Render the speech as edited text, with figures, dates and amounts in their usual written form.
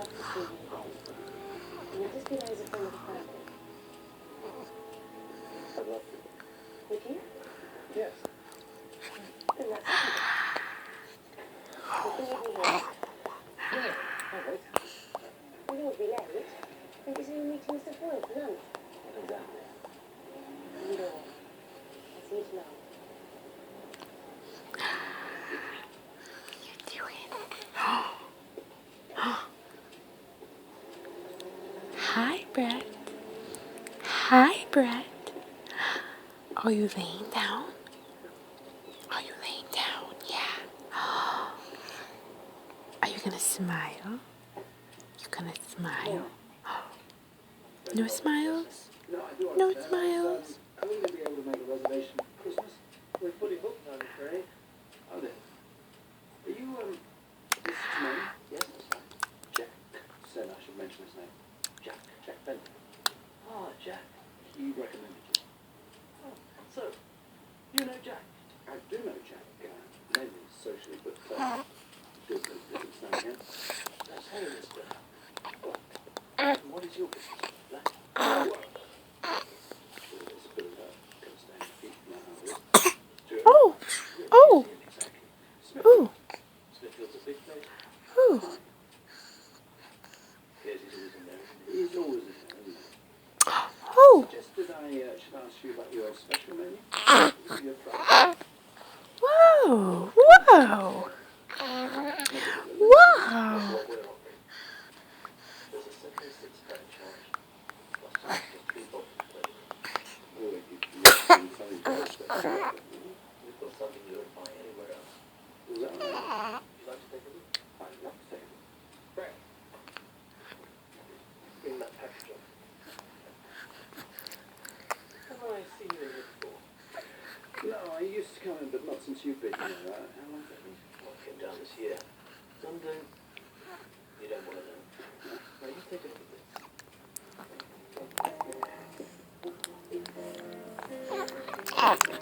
love to see you again. Can you just be there as a friend of the family? I'd love to. Would you? Yes. Then that's it. You can leave me here. Yeah. I'll wait. We will be late. Maybe someone meeting Mr. Boyle for lunch. Exactly. Either way. I'll see you tonight. Hi, Brett. Hi, Brett. Are you laying down? Are you laying down? Yeah. Are you gonna smile? You gonna smile? No smiles? No, I do No understand. smiles? I will be able to make a reservation for Christmas. We're fully booked, I'm afraid. Oh, then. Are you, Mrs. Tremaine? Yes, that's right. Jack said I should mention his name. Jack Benton. Ah, Jack. He recommended you. Oh, so, you know Jack? I do know Jack. Mainly socially, but, good business now again. Let's say, mister. What is your business? Black? Oh, oh, oh, Smithfield's a big place. oh. Yes, he's always in there, isn't he? He's always in there, isn't he? Oh, Suggested I should ask you about your special menu. Your fries. whoa, whoa, whoa. There's a simplistic spread charge. Plus just 3 bottles of flavor. Oh, if you can make something very special. We've got something you don't find anywhere else. Is that right? Would you like to take a look? I'd love to take a look. Frank. Bring that package up. Have I seen you here before? No, I used to come in, but not since you've been here. How long has that been? Well, I came down this year. London. You don't want to know. Now, you take a look at this.